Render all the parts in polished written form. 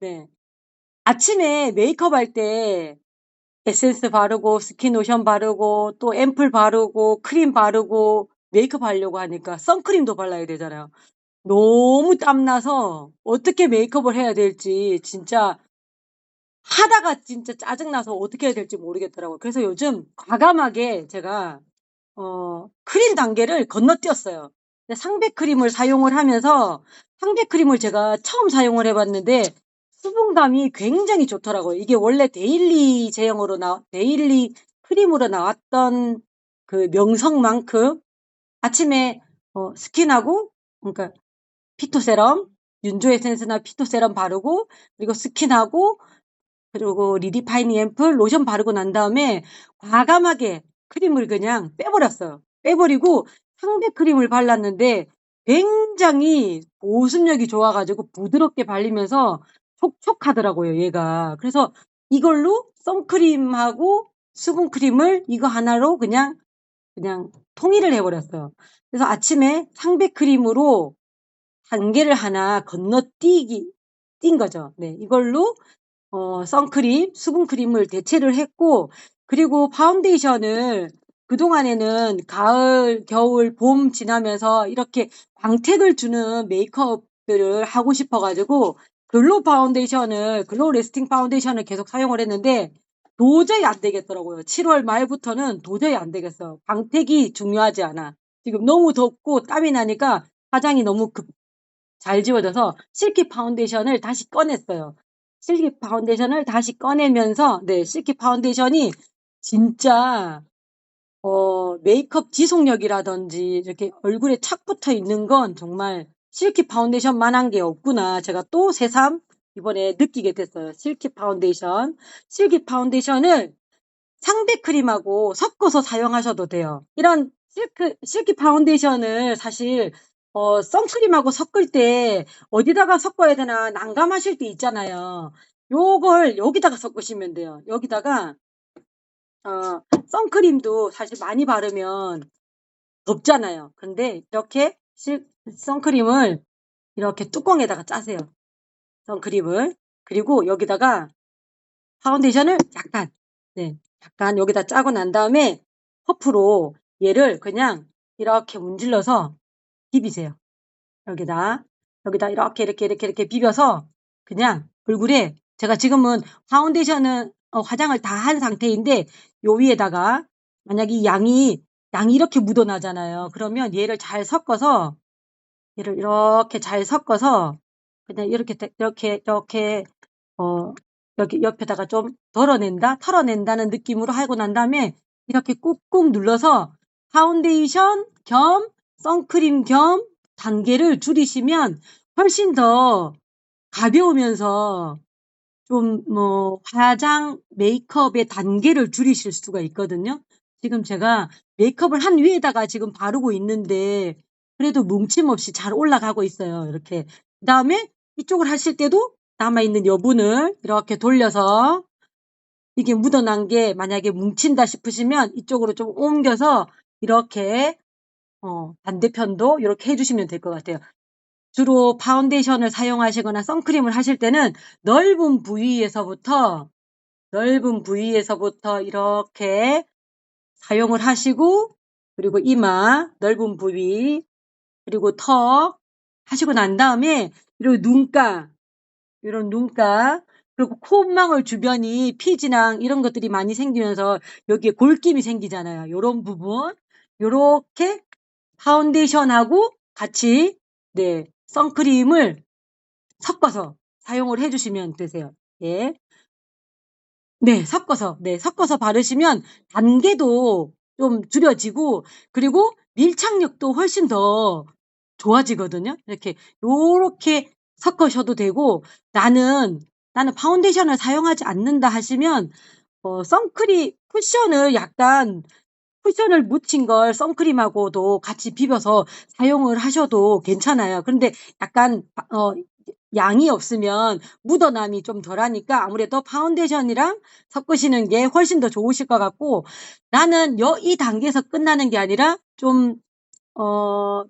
네. 아침에 메이크업 할 때 에센스 바르고 스킨 로션 바르고 또 앰플 바르고 크림 바르고 메이크업 하려고 하니까 선크림도 발라야 되잖아요. 너무 땀나서 어떻게 메이크업을 해야 될지 진짜 하다가 진짜 짜증나서 어떻게 해야 될지 모르겠더라고요. 그래서 요즘 과감하게 제가 크림 단계를 건너뛰었어요. 상대 크림을 사용을 하면서 상대 크림을 제가 처음 사용을 해봤는데 수분감이 굉장히 좋더라고요. 이게 원래 데일리 제형으로 데일리 크림으로 나왔던 그 명성만큼 아침에 스킨하고 그러니까 피토세럼, 윤조 에센스나 피토세럼 바르고 그리고 스킨하고 그리고 리디파이닝 앰플 로션 바르고 난 다음에 과감하게 크림을 그냥 빼버렸어요. 빼버리고 상대 크림을 발랐는데 굉장히 보습력이 좋아가지고 부드럽게 발리면서 촉촉하더라고요, 얘가. 그래서 이걸로 선크림하고 수분크림을 이거 하나로 그냥 통일을 해버렸어요. 그래서 아침에 상대 크림으로 단계를 하나 띈 거죠. 네, 이걸로 선크림, 수분크림을 대체를 했고, 그리고 파운데이션을 그동안에는 가을, 겨울, 봄 지나면서 이렇게 광택을 주는 메이크업들을 하고 싶어가지고, 글로우 레스팅 파운데이션을 계속 사용을 했는데, 도저히 안 되겠더라고요. 7월 말부터는 도저히 안 되겠어. 광택이 중요하지 않아. 지금 너무 덥고 땀이 나니까 화장이 너무 잘 지워져서 실키 파운데이션을 다시 꺼냈어요. 실키 파운데이션을 다시 꺼내면서 네, 실키 파운데이션이 진짜 메이크업 지속력이라든지 이렇게 얼굴에 착 붙어 있는 건 정말 실키 파운데이션만한 게 없구나. 제가 또 새삼 이번에 느끼게 됐어요. 실키 파운데이션. 실키 파운데이션을 상대 크림하고 섞어서 사용하셔도 돼요. 이런 실키 파운데이션을 사실 선크림하고 섞을 때 어디다가 섞어야 되나 난감하실 때 있잖아요. 요걸 여기다가 섞으시면 돼요. 여기다가 선크림도 사실 많이 바르면 덥잖아요. 근데 이렇게 선크림을 이렇게 뚜껑에다가 짜세요. 선크림을. 그리고 여기다가 파운데이션을 약간 여기다 짜고 난 다음에 퍼프로 얘를 그냥 이렇게 문질러서 비비세요. 여기다 이렇게 비벼서 그냥 얼굴에 제가 지금은 파운데이션은 화장을 다 한 상태인데 요 위에다가 만약 이 양이 이렇게 묻어나잖아요. 그러면 얘를 잘 섞어서 얘를 이렇게 잘 섞어서 그냥 이렇게 여기 옆에다가 좀 털어낸다는 느낌으로 하고 난 다음에 이렇게 꾹꾹 눌러서 파운데이션 겸 선크림 겸 단계를 줄이시면 훨씬 더 가벼우면서 좀 화장 메이크업의 단계를 줄이실 수가 있거든요. 지금 제가 메이크업을 한 위에다가 지금 바르고 있는데 그래도 뭉침 없이 잘 올라가고 있어요. 이렇게. 그 다음에 이쪽을 하실 때도 남아있는 여분을 이렇게 돌려서 이게 묻어난 게 만약에 뭉친다 싶으시면 이쪽으로 좀 옮겨서 이렇게 반대편도 이렇게 해주시면 될 것 같아요. 주로 파운데이션을 사용하시거나 선크림을 하실 때는 넓은 부위에서부터 이렇게 사용을 하시고 그리고 이마 넓은 부위 그리고 턱 하시고 난 다음에 이런 눈가 그리고 콧망울 주변이 피지랑 이런 것들이 많이 생기면서 여기에 골김이 생기잖아요. 요런 부분 요렇게 파운데이션하고 같이 네 선크림을 섞어서 사용을 해주시면 되세요. 예. 네, 섞어서 바르시면 단계도 좀 줄여지고, 그리고 밀착력도 훨씬 더 좋아지거든요. 요렇게 섞으셔도 되고, 나는 파운데이션을 사용하지 않는다 하시면, 쿠션을 묻힌 걸 선크림하고도 같이 비벼서 사용을 하셔도 괜찮아요. 그런데 약간, 양이 없으면 묻어남이 좀 덜하니까 아무래도 파운데이션이랑 섞으시는 게 훨씬 더 좋으실 것 같고 나는 이 단계에서 끝나는 게 아니라 좀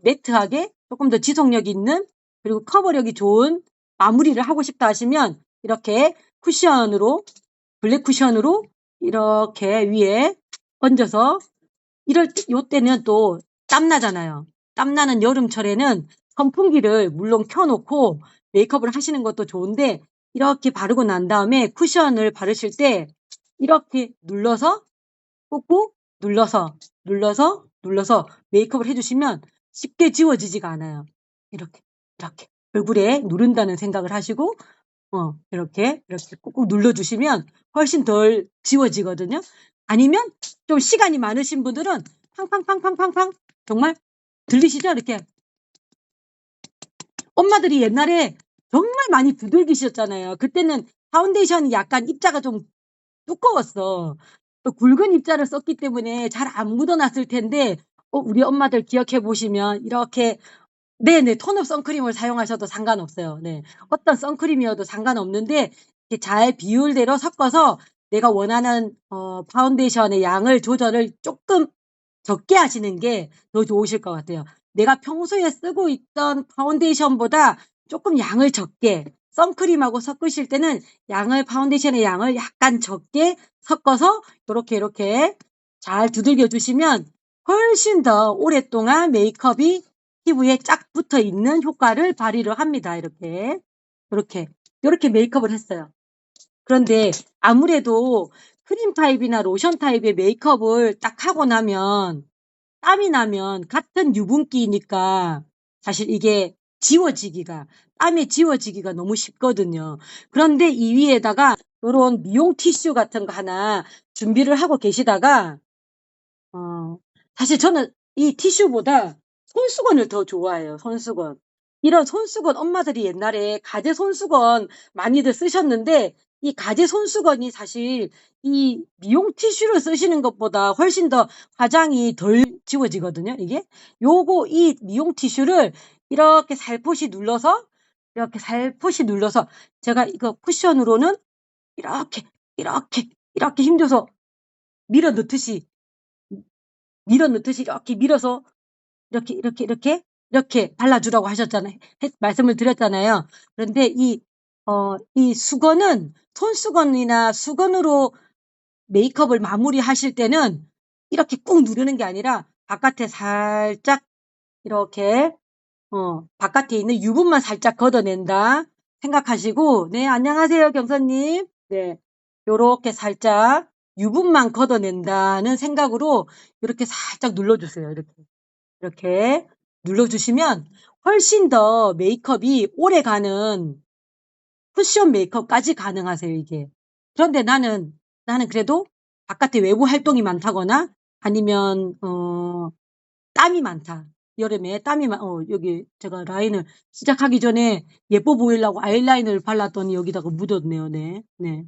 매트하게 조금 더 지속력 있는 그리고 커버력이 좋은 마무리를 하고 싶다 하시면 이렇게 쿠션으로, 블랙 쿠션으로 이렇게 위에 얹어서 요때는 또 땀나잖아요. 땀나는 여름철에는 선풍기를 물론 켜놓고 메이크업을 하시는 것도 좋은데 이렇게 바르고 난 다음에 쿠션을 바르실 때 이렇게 눌러서 꾹꾹 눌러서 메이크업을 해주시면 쉽게 지워지지가 않아요. 이렇게 얼굴에 누른다는 생각을 하시고 이렇게 꾹꾹 눌러주시면 훨씬 덜 지워지거든요. 아니면 좀 시간이 많으신 분들은 팡팡팡팡팡팡 정말 들리시죠? 이렇게 엄마들이 옛날에 정말 많이 두들기셨잖아요. 그때는 파운데이션이 약간 입자가 좀 두꺼웠어. 또 굵은 입자를 썼기 때문에 잘 안 묻어났을 텐데 우리 엄마들 기억해 보시면 이렇게 네네. 톤업 선크림을 사용하셔도 상관없어요. 네. 어떤 선크림이어도 상관없는데 이렇게 잘 비율대로 섞어서 내가 원하는 파운데이션의 양을 조절을 조금 적게 하시는 게 더 좋으실 것 같아요. 내가 평소에 쓰고 있던 파운데이션보다 조금 양을 적게 선크림하고 섞으실 때는 파운데이션의 양을 약간 적게 섞어서 이렇게 잘 두들겨 주시면 훨씬 더 오랫동안 메이크업이 피부에 쫙 붙어 있는 효과를 발휘를 합니다. 이렇게 메이크업을 했어요. 그런데 아무래도 크림 타입이나 로션 타입의 메이크업을 딱 하고 나면 땀이 나면 같은 유분기니까 사실 이게 땀에 지워지기가 너무 쉽거든요. 그런데 이 위에다가 이런 미용 티슈 같은 거 하나 준비를 하고 계시다가 사실 저는 이 티슈보다 손수건을 더 좋아해요. 손수건. 이런 손수건 엄마들이 옛날에 가재 손수건 많이들 쓰셨는데 이 가재 손수건이 사실 이 미용 티슈를 쓰시는 것보다 훨씬 더 화장이 덜 지워지거든요. 이게 이 미용 티슈를 이렇게 살포시 눌러서 제가 이거 쿠션으로는 이렇게 힘줘서 밀어 넣듯이 이렇게 밀어서 이렇게 발라주라고 말씀을 드렸잖아요. 그런데 이 수건은 손수건이나 수건으로 메이크업을 마무리하실 때는 이렇게 꾹 누르는 게 아니라 바깥에 살짝 이렇게 바깥에 있는 유분만 살짝 걷어낸다 생각하시고 네, 안녕하세요, 경선님. 네, 요렇게 살짝 유분만 걷어낸다는 생각으로 이렇게 살짝 눌러주세요. 이렇게 눌러주시면 훨씬 더 메이크업이 오래가는 쿠션 메이크업까지 가능하세요, 이게. 그런데 나는 그래도 바깥에 외부 활동이 많다거나 아니면 땀이 많다. 여름에 여기 제가 라인을 시작하기 전에 예뻐 보이려고 아이라인을 발랐더니 여기다가 묻었네요. 네. 네.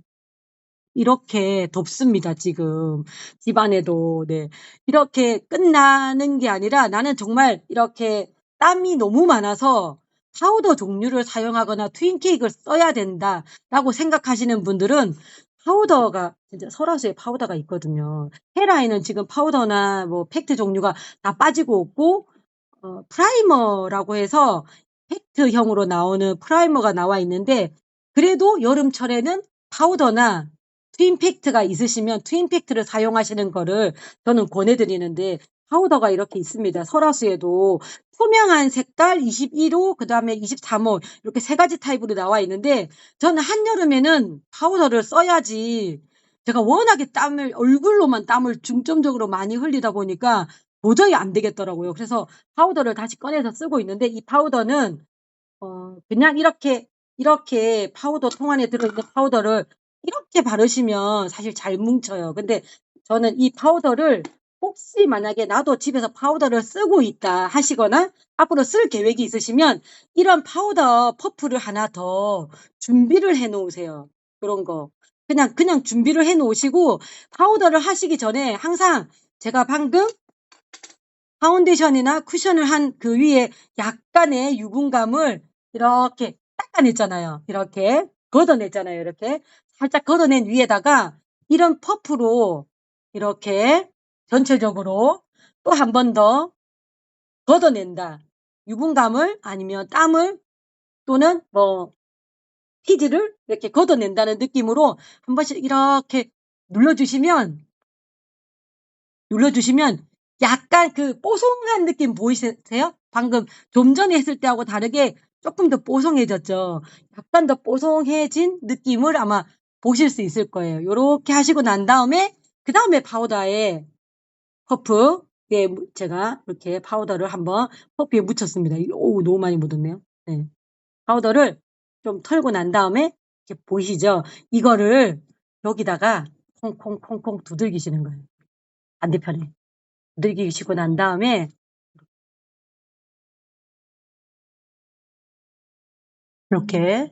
이렇게 덥습니다, 지금. 집안에도. 네. 이렇게 끝나는 게 아니라 나는 정말 이렇게 땀이 너무 많아서 파우더 종류를 사용하거나 트윈케이크를 써야 된다라고 생각하시는 분들은 진짜 설화수에 파우더가 있거든요. 헤라인은 지금 파우더나 뭐 팩트 종류가 다 빠지고 없고, 프라이머라고 해서 팩트형으로 나오는 프라이머가 나와 있는데, 그래도 여름철에는 파우더나 트윈팩트가 있으시면 트윈팩트를 사용하시는 거를 저는 권해드리는데, 파우더가 이렇게 있습니다. 설화수에도 투명한 색깔 21호, 그 다음에 23호 이렇게 세 가지 타입으로 나와 있는데, 저는 한여름에는 파우더를 써야지, 제가 워낙에 얼굴로만 땀을 중점적으로 많이 흘리다 보니까 도저히 안 되겠더라고요. 그래서 파우더를 다시 꺼내서 쓰고 있는데, 이 파우더는 그냥 이렇게 파우더 통 안에 들어있는 파우더를 이렇게 바르시면 사실 잘 뭉쳐요. 근데 저는 이 파우더를 혹시 만약에 나도 집에서 파우더를 쓰고 있다 하시거나 앞으로 쓸 계획이 있으시면 이런 파우더 퍼프를 하나 더 준비를 해 놓으세요. 그런 거. 그냥 준비를 해 놓으시고 파우더를 하시기 전에 항상 제가 방금 파운데이션이나 쿠션을 한 그 위에 약간의 유분감을 이렇게 닦아냈잖아요. 이렇게 걷어냈잖아요. 이렇게 살짝 걷어낸 위에다가 이런 퍼프로 이렇게 전체적으로 또 한 번 더 걷어낸다. 유분감을 아니면 땀을 또는 뭐 피지를 이렇게 걷어낸다는 느낌으로 한 번씩 이렇게 눌러주시면 약간 그 뽀송한 느낌 보이세요? 방금 좀 전에 했을 때하고 다르게 조금 더 뽀송해졌죠. 약간 더 뽀송해진 느낌을 아마 보실 수 있을 거예요. 요렇게 하시고 난 다음에 그 다음에 파우더에 퍼프에 제가 이렇게 파우더를 한번 퍼프에 묻혔습니다. 오, 너무 많이 묻었네요. 네. 파우더를 좀 털고 난 다음에 이렇게 보이시죠? 이거를 여기다가 콩콩콩콩 두들기시는 거예요. 반대편에. 두들기시고 난 다음에 이렇게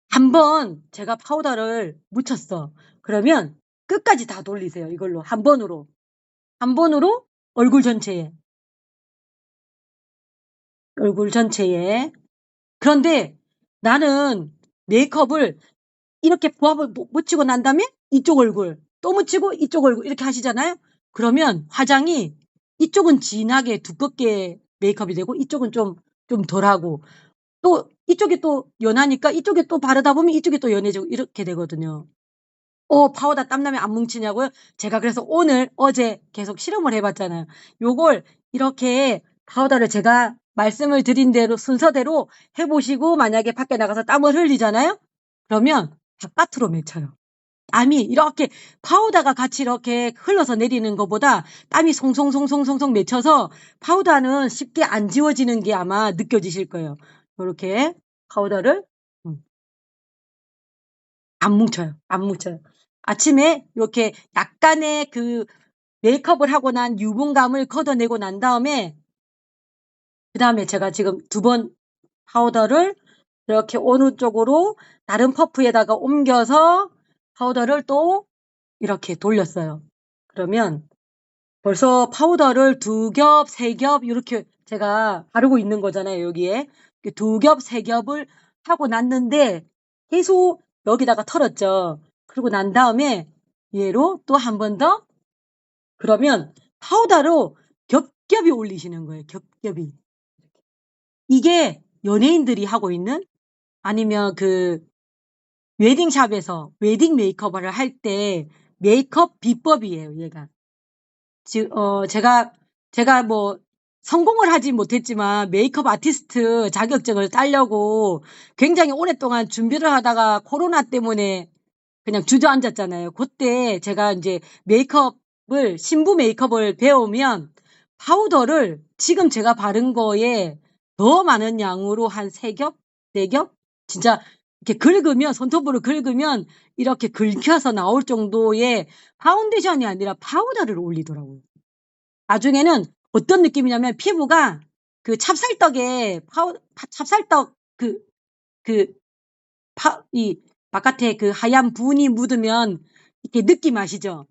한번 제가 파우더를 묻혔어. 그러면 끝까지 다 돌리세요. 이걸로 한 번으로. 한 번으로 얼굴 전체에. 얼굴 전체에. 그런데 나는 메이크업을 이렇게 부합을 묻히고 난 다음에 이쪽 얼굴, 또 묻히고 이쪽 얼굴 이렇게 하시잖아요. 그러면 화장이 이쪽은 진하게 두껍게 메이크업이 되고 이쪽은 좀 덜하고 또 이쪽이 또 연하니까 이쪽에 또 바르다 보면 이쪽이 또 연해지고 이렇게 되거든요. 파우더 땀나면 안 뭉치냐고요? 제가 그래서 오늘 어제 계속 실험을 해봤잖아요. 요걸 이렇게 파우더를 제가 말씀을 드린 대로 순서대로 해보시고 만약에 밖에 나가서 땀을 흘리잖아요. 그러면 바깥으로 맺혀요. 땀이 이렇게 파우더가 같이 이렇게 흘러서 내리는 것보다 땀이 송송송송송송 맺혀서 파우더는 쉽게 안 지워지는 게 아마 느껴지실 거예요. 이렇게 파우더를 안 뭉쳐요. 안 뭉쳐요. 아침에 이렇게 약간의 그 메이크업을 하고 난 유분감을 걷어내고 난 다음에 그 다음에 제가 지금 두 번 파우더를 이렇게 어느 쪽으로 다른 퍼프에다가 옮겨서 파우더를 또 이렇게 돌렸어요. 그러면 벌써 파우더를 두 겹, 세 겹 이렇게 제가 바르고 있는 거잖아요. 여기에 두 겹, 세 겹을 하고 났는데 계속 여기다가 털었죠. 그리고 난 다음에 얘로 또 한 번 더 그러면 파우더로 겹겹이 올리시는 거예요. 겹겹이. 이게 연예인들이 하고 있는 아니면 그 웨딩샵에서 웨딩 메이크업을 할 때 메이크업 비법이에요. 얘가. 제가 뭐 성공을 하지 못했지만 메이크업 아티스트 자격증을 따려고 굉장히 오랫동안 준비를 하다가 코로나 때문에 그냥 주저앉았잖아요. 그때 제가 이제 신부 메이크업을 배우면 파우더를 지금 제가 바른 거에 더 많은 양으로 한 3겹, 4겹? 진짜 이렇게 손톱으로 긁으면 이렇게 긁혀서 나올 정도의 파운데이션이 아니라 파우더를 올리더라고요. 나중에는 어떤 느낌이냐면 피부가 그 찹쌀떡에 찹쌀떡 이 바깥에 그 하얀 분이 묻으면 이렇게 느낌 아시죠?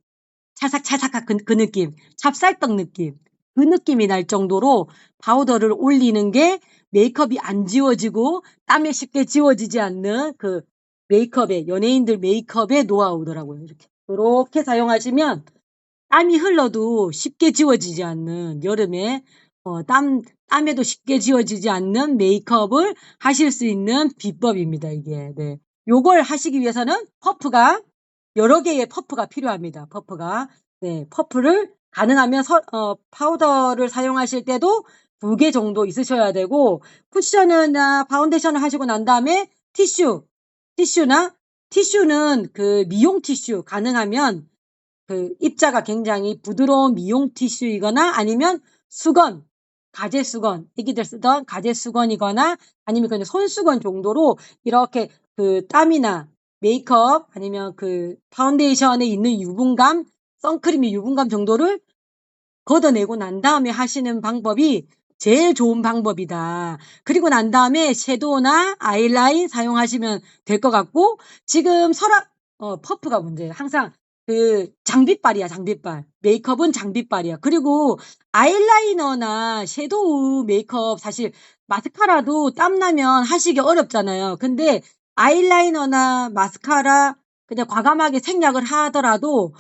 찰싹찰싹한 그 느낌. 찹쌀떡 느낌. 그 느낌이 날 정도로 파우더를 올리는 게 메이크업이 안 지워지고 땀에 쉽게 지워지지 않는 그 연예인들 메이크업의 노하우더라고요. 이렇게 사용하시면 땀이 흘러도 쉽게 지워지지 않는 여름에 땀에도 쉽게 지워지지 않는 메이크업을 하실 수 있는 비법입니다. 이게. 네. 요걸 하시기 위해서는 여러 개의 퍼프가 필요합니다. 네, 퍼프를 가능하면 파우더를 사용하실 때도 2개 정도 있으셔야 되고 쿠션이나 파운데이션을 하시고 난 다음에 티슈는 그 미용 티슈 가능하면 그 입자가 굉장히 부드러운 미용 티슈이거나 아니면 가제 수건, 애기들 쓰던 가제 수건이거나 아니면 그냥 손수건 정도로 이렇게 그 땀이나 메이크업 아니면 그 파운데이션에 있는 유분감, 선크림의 유분감 정도를 걷어내고 난 다음에 하시는 방법이 제일 좋은 방법이다. 그리고 난 다음에 섀도우나 아이라인 사용하시면 될 것 같고 지금 퍼프가 문제예요. 항상 그 장비빨이야, 장비빨. 메이크업은 장비빨이야. 그리고 아이라이너나 섀도우 메이크업 사실 마스카라도 땀나면 하시기 어렵잖아요. 근데 아이라이너나 마스카라 그냥 과감하게 생략을 하더라도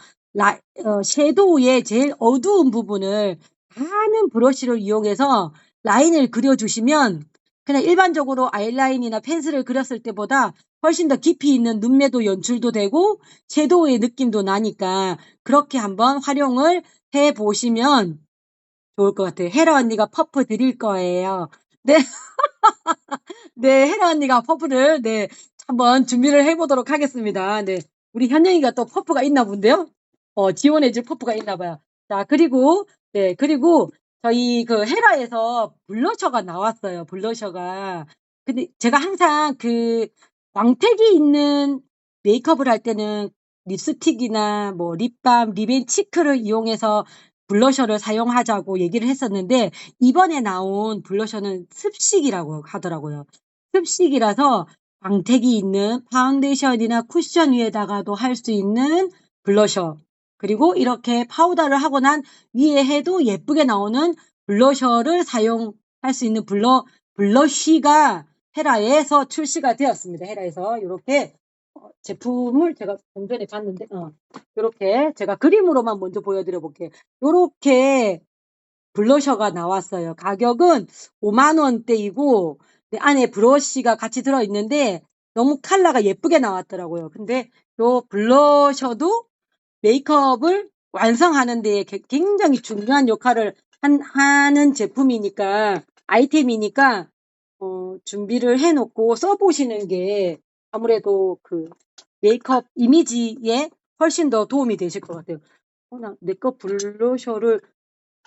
섀도우의 제일 어두운 부분을 많은 브러쉬를 이용해서 라인을 그려주시면 그냥 일반적으로 아이라인이나 펜슬을 그렸을 때보다 훨씬 더 깊이 있는 눈매도 연출도 되고 섀도우의 느낌도 나니까 그렇게 한번 활용을 해보시면 좋을 것 같아요. 헤라 언니가 퍼프 드릴 거예요. 네. 네, 헤라 언니가 퍼프를, 네, 한번 준비를 해보도록 하겠습니다. 네. 우리 현영이가 또 퍼프가 있나 본데요? 지원해줄 퍼프가 있나 봐요. 자, 그리고, 네, 그리고 저희 그 헤라에서 블러셔가 나왔어요. 블러셔가. 근데 제가 항상 그 광택이 있는 메이크업을 할 때는 립스틱이나 뭐 립밤, 립앤치크를 이용해서 블러셔를 사용하자고 얘기를 했었는데 이번에 나온 블러셔는 습식이라고 하더라고요. 습식이라서 광택이 있는 파운데이션이나 쿠션 위에다가도 할 수 있는 블러셔. 그리고 이렇게 파우더를 하고 난 위에 해도 예쁘게 나오는 블러셔를 사용할 수 있는 블러쉬가 헤라에서 출시가 되었습니다. 헤라에서 이렇게 제품을 제가 좀 전에 봤는데 이렇게 제가 그림으로만 먼저 보여드려 볼게요. 이렇게 블러셔가 나왔어요. 가격은 5만 원대이고 안에 브러쉬가 같이 들어있는데 너무 컬러가 예쁘게 나왔더라고요. 근데 요 블러셔도 메이크업을 완성하는 데 굉장히 중요한 역할을 하는 제품이니까 아이템이니까 준비를 해놓고 써보시는 게 아무래도 그 메이크업 이미지에 훨씬 더 도움이 되실 것 같아요. 내 거 블러셔를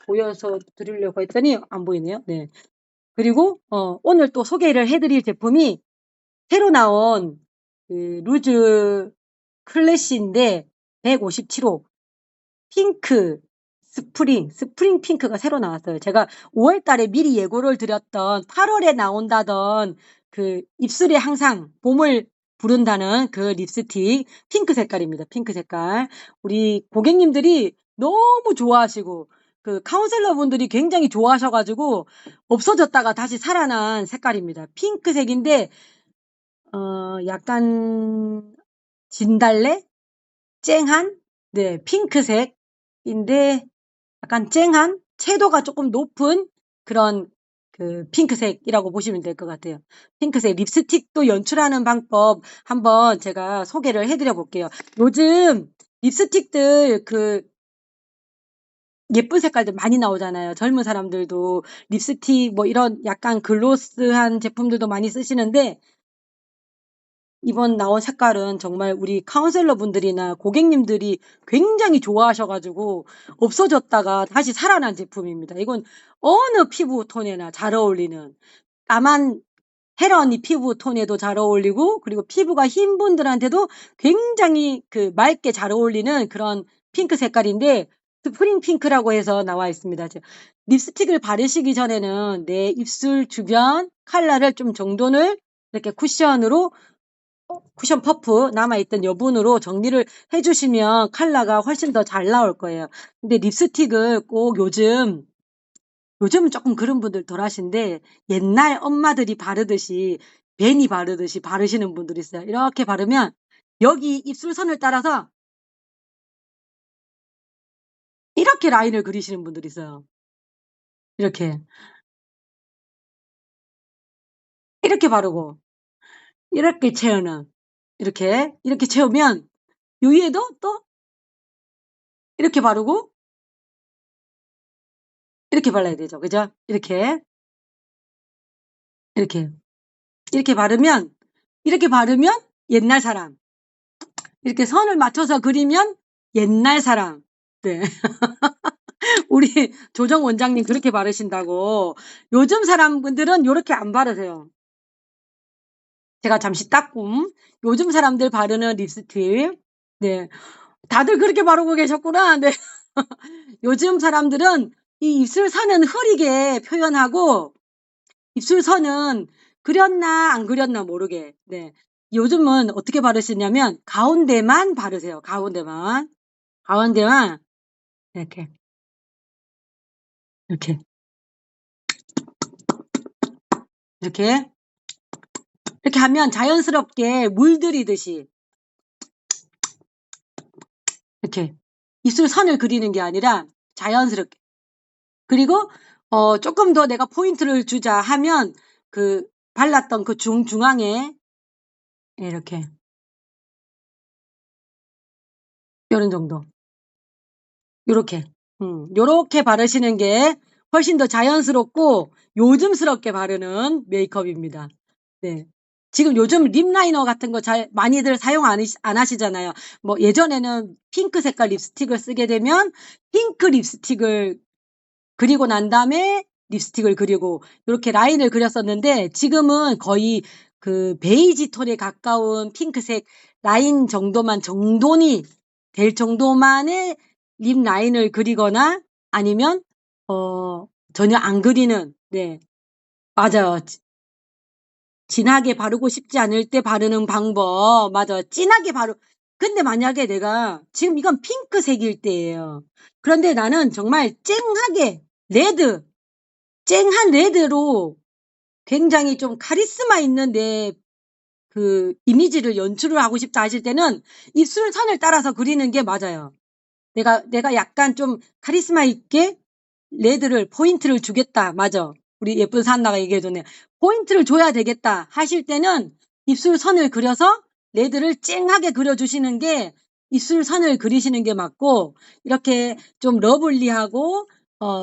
보여서 드리려고 했더니 안 보이네요. 네. 그리고 오늘 또 소개를 해드릴 제품이 새로 나온 그 루즈 클래시인데 157호 핑크 스프링 핑크가 새로 나왔어요. 제가 5월 달에 미리 예고를 드렸던 8월에 나온다던 그 입술에 항상 봄을 부른다는 그 립스틱 핑크 색깔입니다. 핑크 색깔. 우리 고객님들이 너무 좋아하시고 그 카운셀러 분들이 굉장히 좋아하셔가지고 없어졌다가 다시 살아난 색깔입니다. 핑크색인데 약간 진달래? 쨍한? 네, 핑크색인데 약간 쨍한? 채도가 조금 높은 그런 그 핑크색이라고 보시면 될 것 같아요. 핑크색 립스틱도 연출하는 방법 한번 제가 소개를 해드려 볼게요. 요즘 립스틱들 그 예쁜 색깔들 많이 나오잖아요. 젊은 사람들도 립스틱 뭐 이런 약간 글로스한 제품들도 많이 쓰시는데 이번 나온 색깔은 정말 우리 카운셀러 분들이나 고객님들이 굉장히 좋아하셔가지고 없어졌다가 다시 살아난 제품입니다. 이건 어느 피부톤에나 잘 어울리는 까만 헤라 언니 피부톤에도 잘 어울리고 그리고 피부가 흰 분들한테도 굉장히 그 맑게 잘 어울리는 그런 핑크 색깔인데 스프링 핑크라고 해서 나와 있습니다. 립스틱을 바르시기 전에는 내 입술 주변 컬러를 좀 정돈을 이렇게 쿠션 퍼프 남아있던 여분으로 정리를 해주시면 컬러가 훨씬 더 잘 나올 거예요. 근데 립스틱을 꼭 요즘은 조금 그런 분들 덜 하신데 옛날 엄마들이 바르듯이 베니 바르듯이 바르시는 분들이 있어요. 이렇게 바르면 여기 입술선을 따라서 이렇게 라인을 그리시는 분들이 있어요. 이렇게 바르고 이렇게 채우는 이렇게 채우면 요 위에도 또 이렇게 바르고 이렇게 발라야 되죠. 그죠? 이렇게 바르면 옛날 사람. 이렇게 선을 맞춰서 그리면 옛날 사람. 네. 우리 조정 원장님 그렇게 바르신다고. 요즘 사람분들은 이렇게 안 바르세요. 제가 잠시 닦음. 요즘 사람들 바르는 립스틱. 네. 다들 그렇게 바르고 계셨구나. 네. 요즘 사람들은 이 입술선은 흐리게 표현하고 입술선은 그렸나 안 그렸나 모르게. 네. 요즘은 어떻게 바르시냐면 가운데만 바르세요. 가운데만 이렇게 이렇게 이렇게 이렇게 하면 자연스럽게 물들이듯이 이렇게 입술선을 그리는 게 아니라 자연스럽게. 그리고 조금 더 내가 포인트를 주자 하면 그 발랐던 그 중앙에 이렇게 요런 정도. 요렇게. 요렇게 바르시는 게 훨씬 더 자연스럽고 요즘스럽게 바르는 메이크업입니다. 네. 지금 요즘 립 라이너 같은 거 많이들 사용 안 하시잖아요. 뭐 예전에는 핑크 색깔 립스틱을 쓰게 되면 핑크 립스틱을 그리고 난 다음에 립스틱을 그리고 이렇게 라인을 그렸었는데 지금은 거의 그 베이지 톤에 가까운 핑크색 라인 정돈이 될 정도만의 립 라인을 그리거나 아니면 전혀 안 그리는 네 맞아요. 진하게 바르고 싶지 않을 때 바르는 방법 맞아요. 진하게 근데 만약에 내가 지금 이건 핑크색일 때예요. 그런데 나는 정말 쨍하게 쨍한 레드로 굉장히 좀 카리스마 있는 내 그 이미지를 연출을 하고 싶다 하실 때는 입술선을 따라서 그리는 게 맞아요. 내가 약간 좀 카리스마 있게 레드를 포인트를 주겠다. 맞아. 우리 예쁜 산나가 얘기해줬네. 포인트를 줘야 되겠다 하실 때는 입술선을 그려서 레드를 쨍하게 그려주시는 게 입술선을 그리시는 게 맞고 이렇게 좀 러블리하고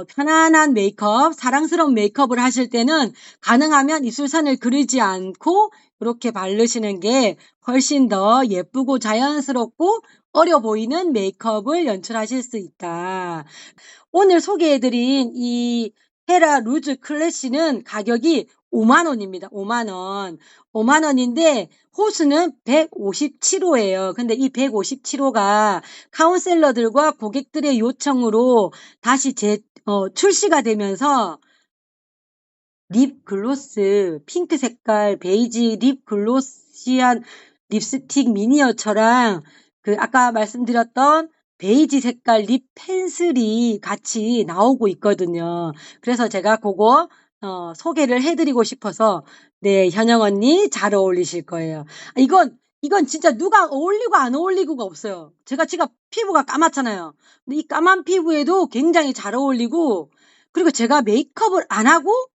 편안한 메이크업, 사랑스러운 메이크업을 하실 때는 가능하면 입술선을 그리지 않고 이렇게 바르시는 게 훨씬 더 예쁘고 자연스럽고 어려 보이는 메이크업을 연출하실 수 있다. 오늘 소개해드린 이 헤라 루즈 클래시는 가격이 5만원입니다. 5만원. 5만원인데 호수는 157호예요. 근데 이 157호가 카운셀러들과 고객들의 요청으로 다시 출시가 되면서 립 글로스, 핑크 색깔, 베이지 립 글로시한 립스틱 미니어처랑 그 아까 말씀드렸던 베이지 색깔 립 펜슬이 같이 나오고 있거든요. 그래서 제가 그거 소개를 해드리고 싶어서 네, 현영 언니 잘 어울리실 거예요. 이건 진짜 누가 어울리고 안 어울리고가 없어요. 제가 피부가 까맣잖아요. 근데 이 까만 피부에도 굉장히 잘 어울리고 그리고 제가 메이크업을 안 하고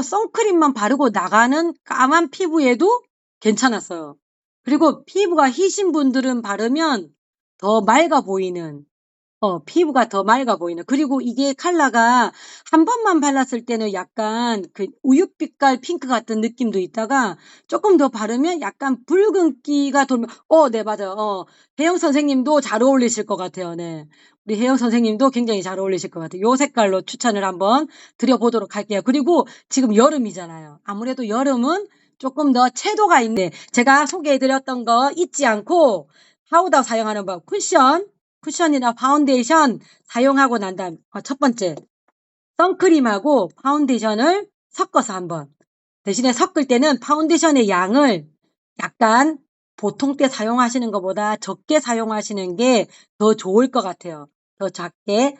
선크림만 바르고 나가는 까만 피부에도 괜찮았어요. 그리고 피부가 희신 분들은 바르면 더 맑아 보이는 피부가 더 맑아 보이는 그리고 이게 컬러가 한 번만 발랐을 때는 약간 그 우윳빛깔 핑크 같은 느낌도 있다가 조금 더 바르면 약간 붉은기가 돌면 네 맞아요. 혜영 선생님도 잘 어울리실 것 같아요. 네. 우리 혜영 선생님도 굉장히 잘 어울리실 것 같아요. 요 색깔로 추천을 한번 드려보도록 할게요. 그리고 지금 여름이잖아요. 아무래도 여름은 조금 더 채도가 있네. 제가 소개해드렸던 거 잊지 않고 파우더 사용하는 법 쿠션이나 파운데이션 사용하고 난 다음 첫 번째 선크림하고 파운데이션을 섞어서 한번 대신에 섞을 때는 파운데이션의 양을 약간 보통 때 사용하시는 것보다 적게 사용하시는 게 더 좋을 것 같아요. 더 작게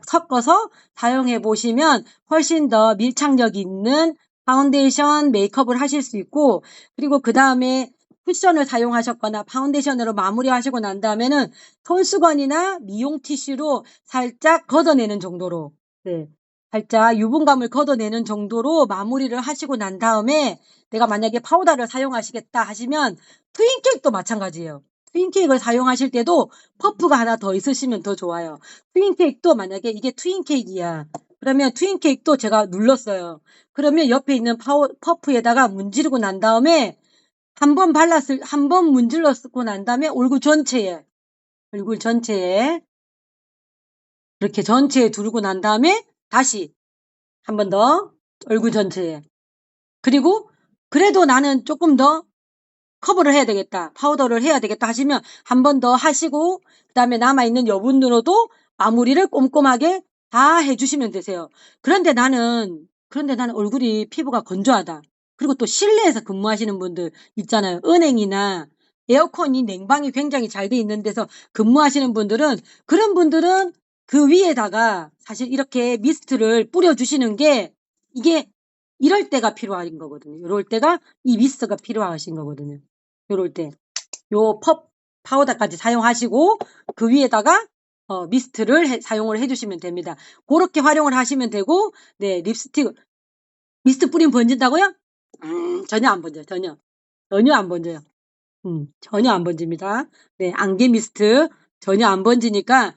섞어서 사용해 보시면 훨씬 더 밀착력 있는 파운데이션 메이크업을 하실 수 있고 그리고 그 다음에 쿠션을 사용하셨거나 파운데이션으로 마무리하시고 난 다음에는 손수건이나 미용 티슈로 살짝 걷어내는 정도로 네, 살짝 유분감을 걷어내는 정도로 마무리를 하시고 난 다음에 내가 만약에 파우더를 사용하시겠다 하시면 트윈케이크도 마찬가지예요. 트윈케이크를 사용하실 때도 퍼프가 하나 더 있으시면 더 좋아요. 트윈케이크도 만약에 이게 트윈케이크야. 그러면 트윈케이크도 제가 눌렀어요. 그러면 옆에 있는 퍼프에다가 문지르고 난 다음에 한 번 문질렀고 난 다음에 얼굴 전체에 이렇게 전체에 두르고 난 다음에 다시 한 번 더 얼굴 전체에 그리고 그래도 나는 조금 더 커버를 해야 되겠다. 파우더를 해야 되겠다 하시면 한 번 더 하시고 그 다음에 남아있는 여분으로도 마무리를 꼼꼼하게 다 해주시면 되세요. 그런데 나는 얼굴이 피부가 건조하다. 그리고 또 실내에서 근무하시는 분들 있잖아요. 은행이나 에어컨이 냉방이 굉장히 잘 돼 있는 데서 근무하시는 분들은 그런 분들은 그 위에다가 사실 이렇게 미스트를 뿌려주시는 게 이게 이럴 때가 필요한 거거든요. 이럴 때가 이 미스트가 필요하신 거거든요. 요럴 때 요 파우더까지 사용하시고 그 위에다가 미스트를 사용을 해주시면 됩니다. 그렇게 활용을 하시면 되고 네 립스틱 미스트 뿌리면 번진다고요? 전혀 안 번져요. 전혀 안 번져요. 전혀 안 번집니다. 네, 안개 미스트 전혀 안 번지니까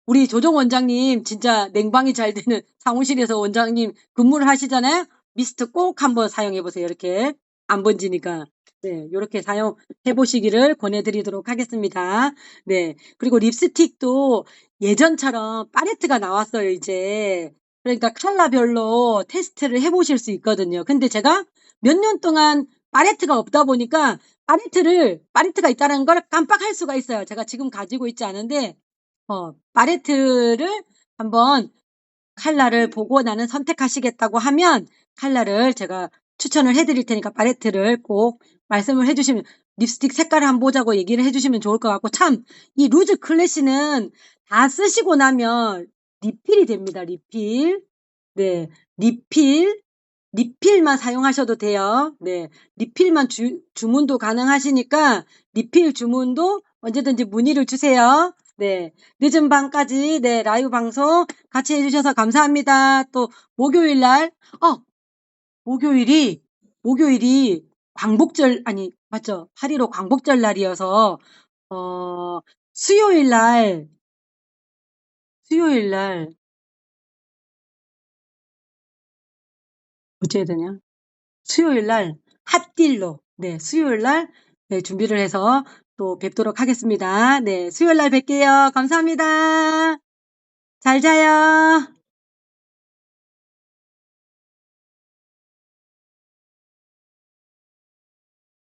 우리 조정 원장님 진짜 냉방이 잘 되는 사무실에서 원장님 근무를 하시잖아요. 미스트 꼭 한번 사용해 보세요. 이렇게 안 번지니까. 네, 이렇게 사용해 보시기를 권해드리도록 하겠습니다. 네, 그리고 립스틱도 예전처럼 팔레트가 나왔어요, 이제. 그러니까 컬러별로 테스트를 해보실 수 있거든요. 근데 제가 몇 년 동안 팔레트가 없다 보니까 팔레트가 있다는 걸 깜빡할 수가 있어요. 제가 지금 가지고 있지 않은데 팔레트를 한번 컬러를 보고 나는 선택하시겠다고 하면 컬러를 제가 추천을 해드릴 테니까 팔레트를 꼭 말씀을 해주시면 립스틱 색깔을 한번 보자고 얘기를 해주시면 좋을 것 같고 참 이 루즈 클래시는 다 쓰시고 나면 리필이 됩니다. 리필. 네, 리필만 사용하셔도 돼요. 네, 리필만 주문도 가능하시니까 리필 주문도 언제든지 문의를 주세요. 네, 늦은 밤까지 네, 라이브 방송 같이 해주셔서 감사합니다. 또 목요일 날, 목요일이 광복절, 아니, 맞죠? 8.15 광복절 날이어서, 어, 수요일 날, 수요일 날, 어째야 되냐? 수요일 날 핫딜로 네, 수요일 날 네, 준비를 해서 또 뵙도록 하겠습니다. 네, 수요일 날 뵐게요. 감사합니다. 잘 자요.